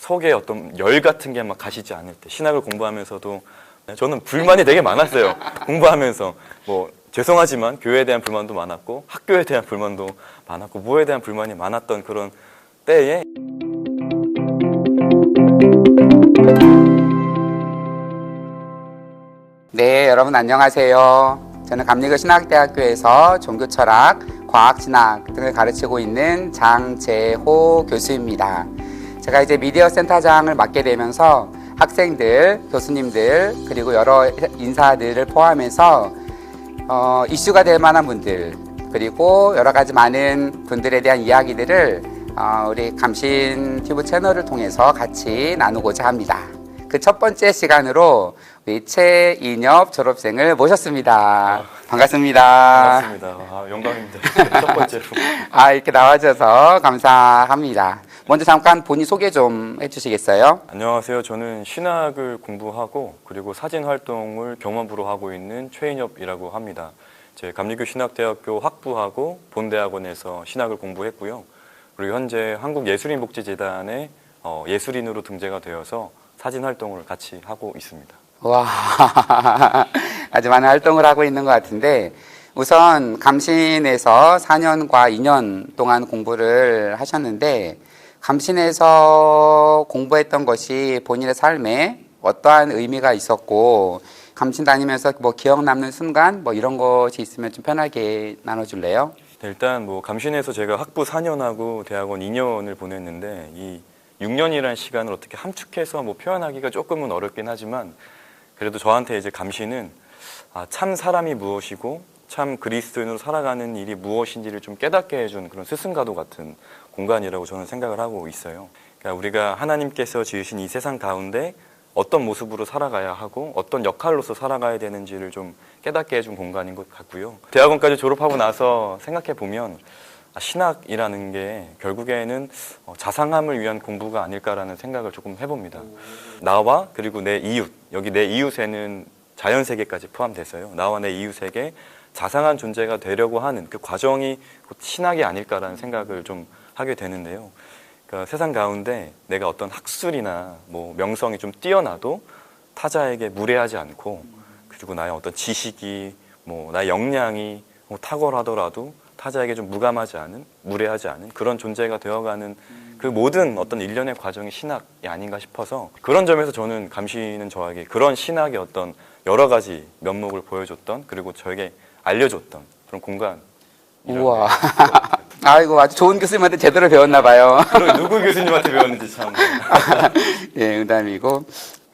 속에 어떤 열 같은 게 막 가시지 않을 때, 신학을 공부하면서도 저는 불만이 되게 많았어요. 공부하면서 뭐 죄송하지만 교회에 대한 불만도 많았고 학교에 대한 불만도 많았고 뭐에 대한 불만이 많았던 그런 때에 네, 여러분 안녕하세요. 저는 감리교 신학대학교에서 종교철학, 과학신학 등을 가르치고 있는 장재호 교수입니다. 제가 이제 미디어 센터장을 맡게 되면서 학생들, 교수님들, 그리고 여러 인사들을 포함해서 이슈가 될 만한 분들, 그리고 여러 가지 많은 분들에 대한 이야기들을 우리 감신 튜브 채널을 통해서 같이 나누고자 합니다. 그 첫 번째 시간으로 우리 최인엽 졸업생을 모셨습니다. 반갑습니다. 반갑습니다. 영광입니다. 첫 번째로. 이렇게 나와줘서 감사합니다. 먼저 잠깐 본인 소개 좀 해주시겠어요? 안녕하세요. 저는 신학을 공부하고 그리고 사진 활동을 경험부로 하고 있는 최인엽이라고 합니다. 제 감리교 신학대학교 학부하고 본대학원에서 신학을 공부했고요. 그리고 현재 한국예술인복지재단에 예술인으로 등재가 되어서 사진 활동을 같이 하고 있습니다. 와, 아주 많은 활동을 하고 있는 것 같은데, 우선 감신에서 4년과 2년 동안 공부를 하셨는데, 감신에서 공부했던 것이 본인의 삶에 어떠한 의미가 있었고, 감신 다니면서 뭐 기억 남는 순간 뭐 이런 것이 있으면 좀 편하게 나눠줄래요? 일단 뭐 감신에서 제가 학부 4년하고 대학원 2년을 보냈는데 이 6년이라는 시간을 어떻게 함축해서 뭐 표현하기가 조금은 어렵긴 하지만 그래도 저한테 이제 감신은 참 사람이 무엇이고 참 그리스도인으로 살아가는 일이 무엇인지를 좀 깨닫게 해준 그런 스승과도 같은 공간이라고 저는 생각을 하고 있어요. 그러니까 우리가 하나님께서 지으신 이 세상 가운데 어떤 모습으로 살아가야 하고 어떤 역할로서 살아가야 되는지를 좀 깨닫게 해준 공간인 것 같고요. 대학원까지 졸업하고 나서 생각해 보면 신학이라는 게 결국에는 자상함을 위한 공부가 아닐까라는 생각을 조금 해봅니다. 나와 그리고 내 이웃, 여기 내 이웃에는 자연세계까지 포함됐어요. 나와 내 이웃에게 자상한 존재가 되려고 하는 그 과정이 곧 신학이 아닐까라는 생각을 좀 하게 되는데요. 그러니까 세상 가운데 내가 어떤 학술이나 뭐 명성이 좀 뛰어나도 타자에게 무례하지 않고 그리고 나의 어떤 지식이 뭐 나의 역량이 뭐 탁월하더라도 타자에게 좀 무감하지 않은, 무례하지 않은 그런 존재가 되어가는 그 모든 어떤 일련의 과정이 신학이 아닌가 싶어서 그런 점에서 저는 감신은 저에게 그런 신학의 어떤 여러 가지 면목을 보여줬던 그리고 저에게 알려줬던 그런 공간. 우와. 아이고, 아주 좋은 교수님한테 제대로 배웠나 봐요. 누구 교수님한테 배웠는지 참. 예, 농담이고.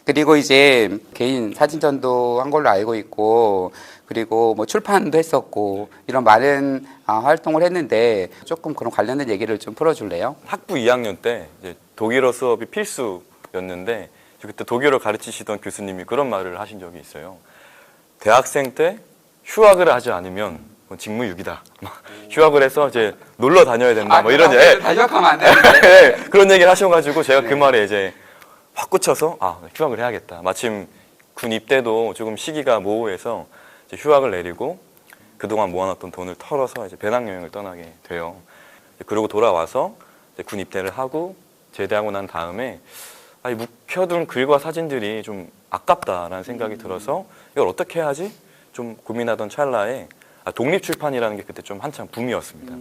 그리고 이제 개인 사진전도 한 걸로 알고 있고, 그리고 뭐 출판도 했었고, 이런 많은 활동을 했는데, 조금 그런 관련된 얘기를 좀 풀어줄래요? 학부 2학년 때 이제 독일어 수업이 필수였는데, 그때 독일어 가르치시던 교수님이 그런 말을 하신 적이 있어요. 대학생 때 휴학을 하지 않으면 직무유기다. 휴학을 해서 이제 놀러 다녀야 된다. 뭐 이런 다시 휴학하면 안 되는데. 네, 그런 얘기를 하셔가지고 제가 그 말에 이제 확 꽂혀서 휴학을 해야겠다. 마침 군 입대도 조금 시기가 모호해서 이제 휴학을 내리고 그동안 모아놨던 돈을 털어서 이제 배낭여행을 떠나게 돼요. 그러고 돌아와서 이제 군 입대를 하고 제대하고 난 다음에 묵혀둔 글과 사진들이 좀 아깝다라는 생각이 들어서 이걸 어떻게 해야지? 좀 고민하던 찰나에 독립출판이라는 게 그때 좀 한창 붐이었습니다.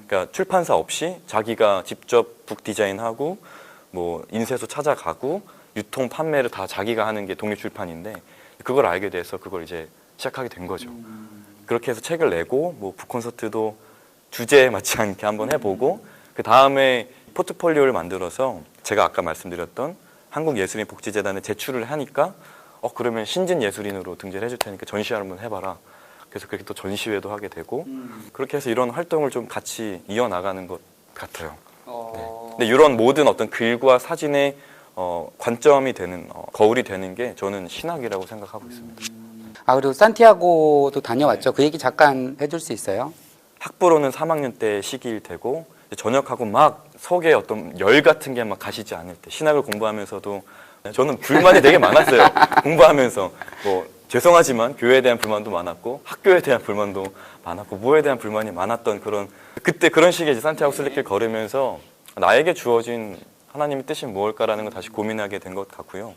그러니까 출판사 없이 자기가 직접 북 디자인하고 뭐 인쇄소 찾아가고 유통 판매를 다 자기가 하는 게 독립출판인데 그걸 알게 돼서 그걸 이제 시작하게 된 거죠. 그렇게 해서 책을 내고 뭐 북콘서트도 주제에 맞지 않게 한번 해보고 그 다음에 포트폴리오를 만들어서 제가 아까 말씀드렸던 한국예술인복지재단에 제출을 하니까 그러면 신진예술인으로 등재를 해줄 테니까 전시회 한번 해봐라. 그래서 그렇게 또 전시회도 하게 되고 그렇게 해서 이런 활동을 좀 같이 이어나가는 것 같아요. 네. 근데 이런 모든 어떤 글과 사진의 관점이 되는 거울이 되는 게 저는 신학이라고 생각하고 있습니다. 그리고 산티아고도 다녀왔죠. 그 얘기 잠깐 해줄 수 있어요? 학부로는 3학년 때 시기일 테고 전역하고 막 속에 어떤 열 같은 게 막 가시지 않을 때 신학을 공부하면서도 저는 불만이 되게 많았어요. 공부하면서 뭐 죄송하지만 교회에 대한 불만도 많았고 학교에 대한 불만도 많았고 뭐에 대한 불만이 많았던 그때 그런 시기에 산티아고 순례길 걸으면서 나에게 주어진 하나님의 뜻이 무엇일까라는 걸 다시 고민하게 된 것 같고요.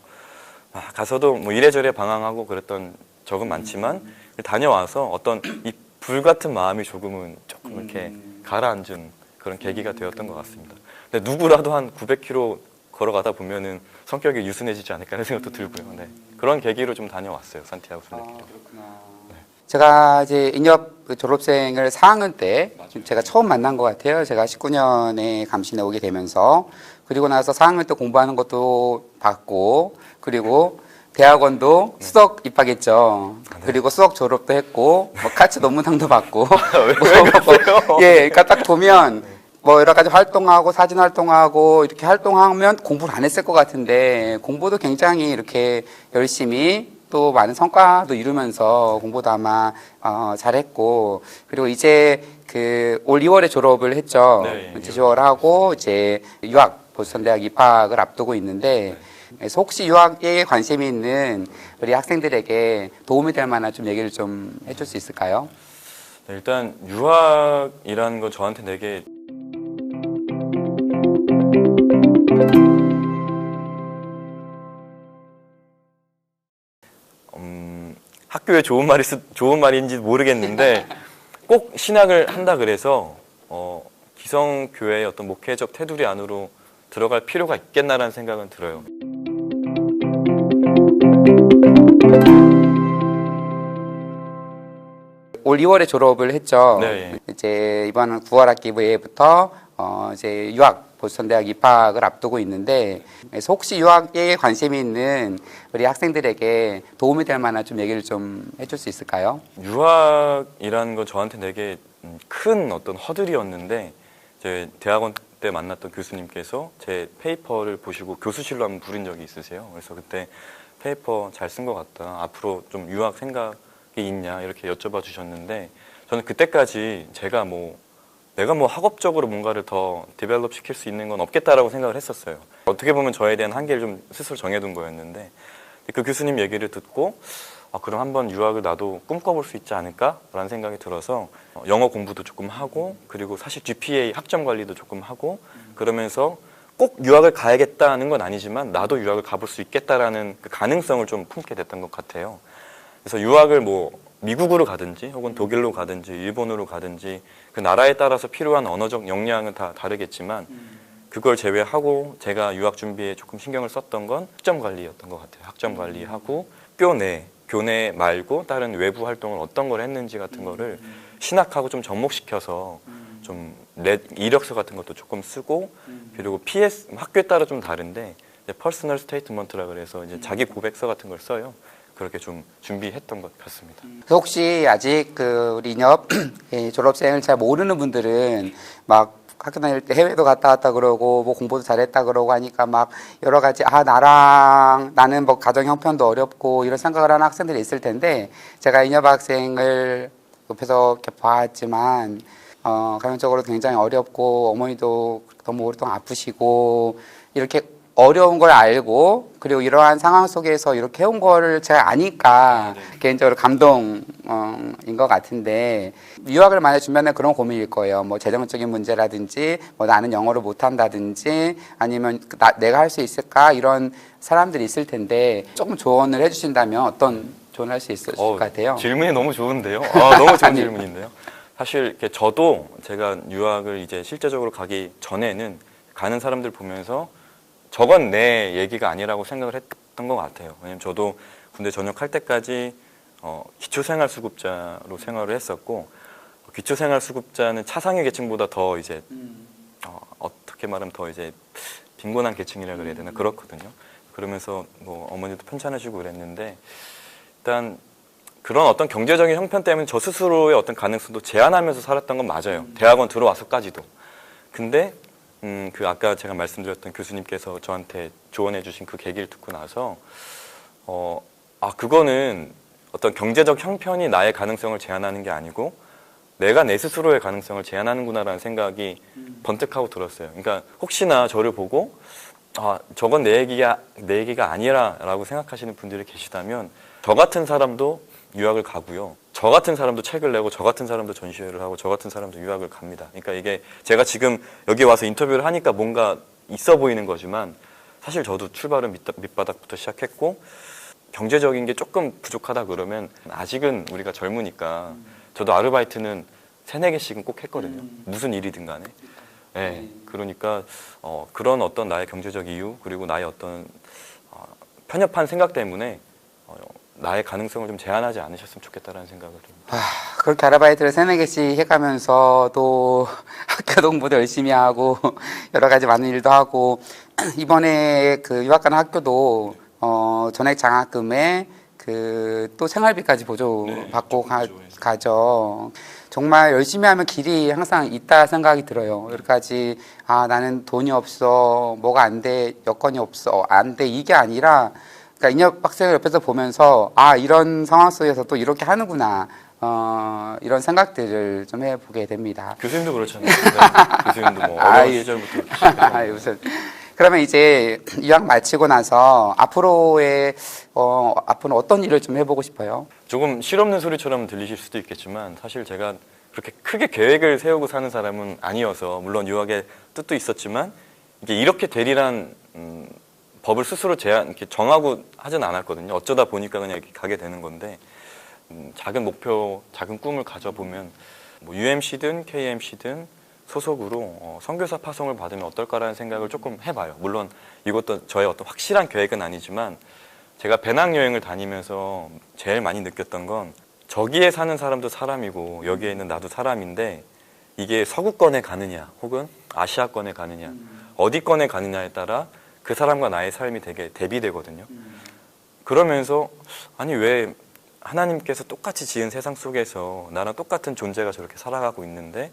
가서도 뭐 이래저래 방황하고 그랬던 적은 많지만 다녀와서 어떤 이 불같은 마음이 조금 이렇게 가라앉은 그런 계기가 되었던 것 같습니다. 근데 누구라도 한 900km 걸어가다 보면은 성격이 유순해지지 않을까라는 생각도 들고요. 네. 그런 계기로 좀 다녀왔어요. 산티아고 순례길을. 제가 이제 인협 그 졸업생을 4학년 때 제가 처음 만난 것 같아요. 제가 19년에 감신에 오게 되면서 그리고 나서 4학년 때 공부하는 것도 봤고 그리고 대학원도 수석 입학했죠. 그리고 수석 졸업도 했고 뭐 카츠 논문상도 받고 왜 그러세요? 예, 그러니까 딱 보면 뭐 여러 가지 활동하고 사진 활동하고 이렇게 활동하면 공부를 안 했을 것 같은데 공부도 굉장히 이렇게 열심히 또 많은 성과도 이루면서 공부도 아마 잘했고 그리고 이제 그 올 2월에 졸업을 했죠. 네, 10월 하고 이제 유학 보스턴 대학 입학을 앞두고 있는데 그래서 혹시 유학에 관심이 있는 우리 학생들에게 도움이 될 만한 좀 얘기를 좀 해줄 수 있을까요? 네, 일단 유학이라는 건 저한테 되게 학교에 좋은 말인지 모르겠는데 꼭 신학을 한다 그래서 기성교회의 어떤 목회적 테두리 안으로 들어갈 필요가 있겠나라는 생각은 들어요. 올 2월에 졸업을 했죠. 네. 이제 이번 9월 학기부터 이제 유학 보스턴 대학 입학을 앞두고 있는데 그래서 혹시 유학에 관심이 있는 우리 학생들에게 도움이 될 만한 좀 얘기를 좀 해줄 수 있을까요? 유학이라는 건 저한테 되게 큰 어떤 허들이었는데 제 대학원 때 만났던 교수님께서 제 페이퍼를 보시고 교수실로 한번 부른 적이 있으세요. 그래서 그때 페이퍼 잘 쓴 것 같다. 앞으로 좀 유학 생각이 있냐 이렇게 여쭤봐 주셨는데 저는 그때까지 내가 학업적으로 뭔가를 더 디벨롭 시킬 수 있는 건 없겠다라고 생각을 했었어요. 어떻게 보면 저에 대한 한계를 좀 스스로 정해둔 거였는데 그 교수님 얘기를 듣고 그럼 한번 유학을 나도 꿈꿔볼 수 있지 않을까라는 생각이 들어서 영어 공부도 조금 하고 그리고 사실 GPA 학점 관리도 조금 하고 그러면서 꼭 유학을 가야겠다는 건 아니지만 나도 유학을 가볼 수 있겠다라는 그 가능성을 좀 품게 됐던 것 같아요. 그래서 유학을 미국으로 가든지 혹은 독일로 가든지 일본으로 가든지 그 나라에 따라서 필요한 언어적 역량은 다 다르겠지만 그걸 제외하고 제가 유학 준비에 조금 신경을 썼던 건 학점 관리였던 것 같아요. 학점 관리하고 교내 말고 다른 외부 활동을 어떤 걸 했는지 같은 거를 신학하고 좀 접목시켜서 좀 이력서 같은 것도 조금 쓰고 그리고 PS 학교에 따라 좀 다른데 퍼스널 스테이트먼트라 그래서 이제 자기 고백서 같은 걸 써요. 그렇게 좀 준비했던 것 같습니다. 혹시 아직 그 우리 인협 졸업생을 잘 모르는 분들은 막 학교 다닐 때 해외도 갔다 왔다 그러고 뭐 공부도 잘했다 그러고 하니까 막 여러 가지 나는 뭐 가정 형편도 어렵고 이런 생각을 하는 학생들이 있을 텐데 제가 인협 학생을 옆에서 이렇게 봐왔지만 가정적으로 굉장히 어렵고 어머니도 너무 오랫동안 아프시고 이렇게 어려운 걸 알고 그리고 이러한 상황 속에서 이렇게 해온 거를 제가 아니까 개인적으로 감동인 것 같은데 유학을 만약 주변에 그런 고민일 거예요. 뭐 재정적인 문제라든지 뭐 나는 영어를 못한다든지 아니면 내가 할 수 있을까 이런 사람들이 있을 텐데 조금 조언을 해주신다면 어떤 조언을 할 수 있을 것 같아요? 질문이 너무 좋은데요. 너무 좋은 질문인데요. 사실 저도 제가 유학을 이제 실제적으로 가기 전에는 가는 사람들 보면서 저건 내 얘기가 아니라고 생각을 했던 것 같아요. 왜냐면 저도 군대 전역할 때까지 기초생활수급자로 생활을 했었고 기초생활수급자는 차상위 계층보다 더 이제 어떻게 말하면 더 이제 빈곤한 계층이라 그래야 되나 그렇거든요. 그러면서 뭐 어머니도 편찮으시고 그랬는데 일단 그런 어떤 경제적인 형편 때문에 저 스스로의 어떤 가능성도 제한하면서 살았던 건 맞아요. 대학원 들어와서까지도. 근데 그 아까 제가 말씀드렸던 교수님께서 저한테 조언해 주신 그 계기를 듣고 나서 그거는 어떤 경제적 형편이 나의 가능성을 제한하는 게 아니고 내가 내 스스로의 가능성을 제한하는구나라는 생각이 번뜩하고 들었어요. 그러니까 혹시나 저를 보고 저건 내 얘기가 아니라라고 생각하시는 분들이 계시다면 저 같은 사람도 유학을 가고요. 저 같은 사람도 책을 내고 저 같은 사람도 전시회를 하고 저 같은 사람도 유학을 갑니다. 그러니까 이게 제가 지금 여기 와서 인터뷰를 하니까 뭔가 있어 보이는 거지만 사실 저도 출발은 밑바닥부터 시작했고 경제적인 게 조금 부족하다 그러면 아직은 우리가 젊으니까 저도 아르바이트는 3-4개씩은 꼭 했거든요. 무슨 일이든 간에. 네, 그러니까 그런 어떤 나의 경제적 이유 그리고 나의 어떤 편협한 생각 때문에 나의 가능성을 좀 제한하지 않으셨으면 좋겠다라는 생각을 듭니다. 그렇게 아르바이트를 3-4개씩 해가면서 또 학교 공부도 열심히 하고 여러 가지 많은 일도 하고 이번에 그 유학 가는 학교도 전액 장학금에 그 또 생활비까지 보조받고 가죠. 정말 열심히 하면 길이 항상 있다 생각이 들어요. 여러 가지 나는 돈이 없어, 뭐가 안 돼, 여건이 없어, 안 돼 이게 아니라 그러니까 인협 학생을 옆에서 보면서 이런 상황 속에서 또 이렇게 하는구나 이런 생각들을 좀 해보게 됩니다. 교수님도 그렇잖아요. 네, 교수님도 뭐 어려운 시절부터 시작해서. 무슨 그러면 이제 유학 마치고 나서 앞으로는 어떤 일을 좀 해보고 싶어요? 조금 실없는 소리처럼 들리실 수도 있겠지만 사실 제가 그렇게 크게 계획을 세우고 사는 사람은 아니어서 물론 유학의 뜻도 있었지만 이게 이렇게 되리란 법을 스스로 이렇게 정하고 하진 않았거든요. 어쩌다 보니까 그냥 이렇게 가게 되는 건데 작은 목표, 작은 꿈을 가져보면 뭐 UMC든 KMC든 소속으로 선교사 파송을 받으면 어떨까라는 생각을 조금 해봐요. 물론 이것도 저의 어떤 확실한 계획은 아니지만 제가 배낭여행을 다니면서 제일 많이 느꼈던 건 저기에 사는 사람도 사람이고 여기에 있는 나도 사람인데 이게 서구권에 가느냐 혹은 아시아권에 가느냐 어디권에 가느냐에 따라 그 사람과 나의 삶이 되게 대비되거든요. 그러면서 아니 왜 하나님께서 똑같이 지은 세상 속에서 나랑 똑같은 존재가 저렇게 살아가고 있는데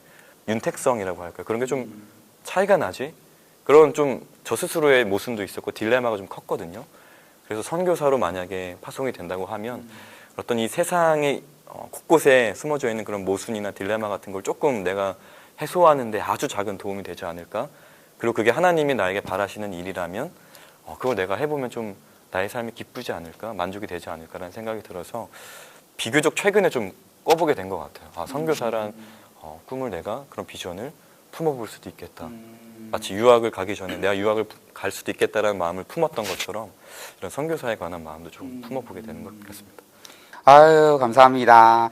윤택성이라고 할까요? 그런 게 좀 차이가 나지? 그런 좀 저 스스로의 모순도 있었고 딜레마가 좀 컸거든요. 그래서 선교사로 만약에 파송이 된다고 하면 어떤 이 세상의 곳곳에 숨어져 있는 그런 모순이나 딜레마 같은 걸 조금 내가 해소하는데 아주 작은 도움이 되지 않을까? 그리고 그게 하나님이 나에게 바라시는 일이라면 그걸 내가 해보면 좀 나의 삶이 기쁘지 않을까? 만족이 되지 않을까라는 생각이 들어서 비교적 최근에 좀 꿔보게 된 것 같아요. 선교사란 꿈을 내가 그런 비전을 품어볼 수도 있겠다. 마치 유학을 가기 전에 내가 유학을 갈 수도 있겠다라는 마음을 품었던 것처럼 이런 선교사에 관한 마음도 좀 품어보게 되는 것 같습니다. 아유, 감사합니다.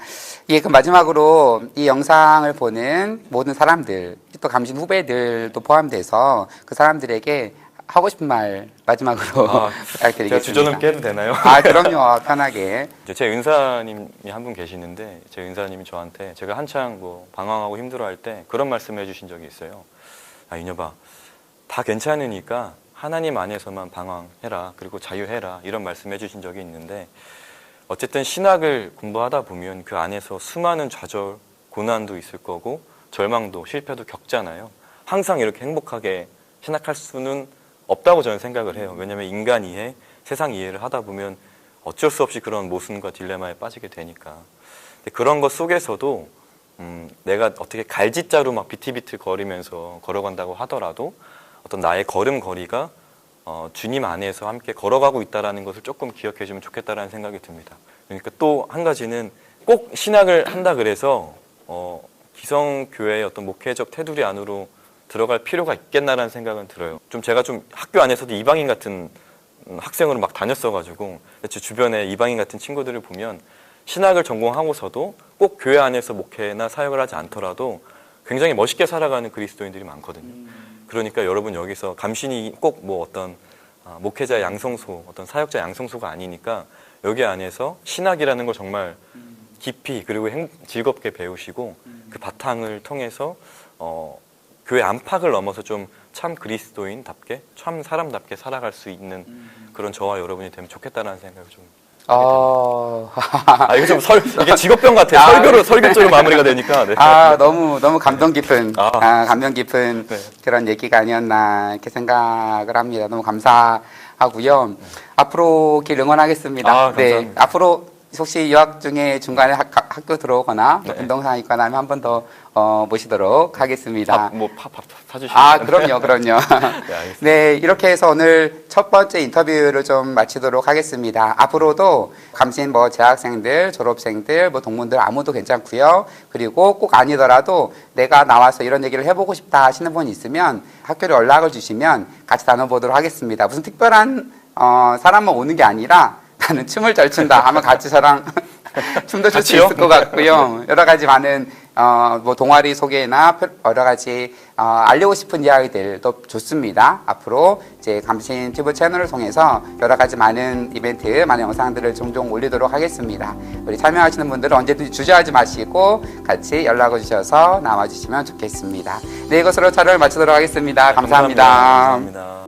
예, 그 마지막으로 이 영상을 보는 모든 사람들, 또 감신 후배들도 포함돼서 그 사람들에게 하고 싶은 말 마지막으로 부탁드리겠습니다. 제가 주저넘게 해도 되나요? 그럼요. 편하게. 제 은사님이 한 분 계시는데 제 은사님이 저한테 제가 한창 뭐 방황하고 힘들어할 때 그런 말씀을 해주신 적이 있어요. 인여봐, 다 괜찮으니까 하나님 안에서만 방황해라, 그리고 자유해라, 이런 말씀 해주신 적이 있는데 어쨌든 신학을 공부하다 보면 그 안에서 수많은 좌절, 고난도 있을 거고 절망도, 실패도 겪잖아요. 항상 이렇게 행복하게 신학할 수는 없다고 저는 생각을 해요. 왜냐하면 인간 이해, 세상 이해를 하다 보면 어쩔 수 없이 그런 모순과 딜레마에 빠지게 되니까. 근데 그런 것 속에서도 내가 어떻게 갈짓자로 막 비틀비틀 거리면서 걸어간다고 하더라도 어떤 나의 걸음걸이가 주님 안에서 함께 걸어가고 있다는 것을 조금 기억해주면 좋겠다라는 생각이 듭니다. 그러니까 또 한 가지는 꼭 신학을 한다 그래서 기성교회의 어떤 목회적 테두리 안으로 들어갈 필요가 있겠나라는 생각은 들어요. 제가 학교 안에서도 이방인 같은 학생으로 막 다녔어가지고 제 주변에 이방인 같은 친구들을 보면 신학을 전공하고서도 꼭 교회 안에서 목회나 사역을 하지 않더라도 굉장히 멋있게 살아가는 그리스도인들이 많거든요. 그러니까 여러분 여기서 감신이 꼭 뭐 어떤 목회자 양성소, 어떤 사역자 양성소가 아니니까 여기 안에서 신학이라는 걸 정말 깊이 그리고 즐겁게 배우시고 그 바탕을 통해서 교회 안팎을 넘어서 좀 참 그리스도인답게, 참 사람답게 살아갈 수 있는 그런 저와 여러분이 되면 좋겠다는 생각을 좀. 이거 좀 이게 직업병 같아요. 설교적으로 마무리가 되니까. 네. 너무 감동 깊은, 감동 깊은 네. 그런 얘기가 아니었나 이렇게 생각을 합니다. 너무 감사하고요. 앞으로 길 응원하겠습니다. 감사합니다. 네, 앞으로 혹시 유학 중에 중간에 학교 들어오거나 또 네. 운동상 있거나 하면 한 번 더 모시도록 하겠습니다. 밥 사주시면 아, 그럼요. 네, 알겠습니다. 네, 이렇게 해서 오늘 첫 번째 인터뷰를 좀 마치도록 하겠습니다. 앞으로도 감신 뭐 재학생들, 졸업생들, 뭐 동문들 아무도 괜찮고요. 그리고 꼭 아니더라도 내가 나와서 이런 얘기를 해보고 싶다 하시는 분 있으면 학교로 연락을 주시면 같이 나눠보도록 하겠습니다. 무슨 특별한 사람만 오는 게 아니라 나는 춤을 잘 춘다 하면 같이 저랑 춤도 출 수 같이요? 있을 것 같고요. 여러 가지 많은 뭐 동아리 소개나 여러 가지 알리고 싶은 이야기들도 좋습니다. 앞으로 이제 감신 튜브 채널을 통해서 여러 가지 많은 이벤트, 많은 영상들을 종종 올리도록 하겠습니다. 우리 참여하시는 분들은 언제든지 주저하지 마시고 같이 연락을 주셔서 나와주시면 좋겠습니다. 네, 이것으로 촬영을 마치도록 하겠습니다. 감사합니다. 감사합니다.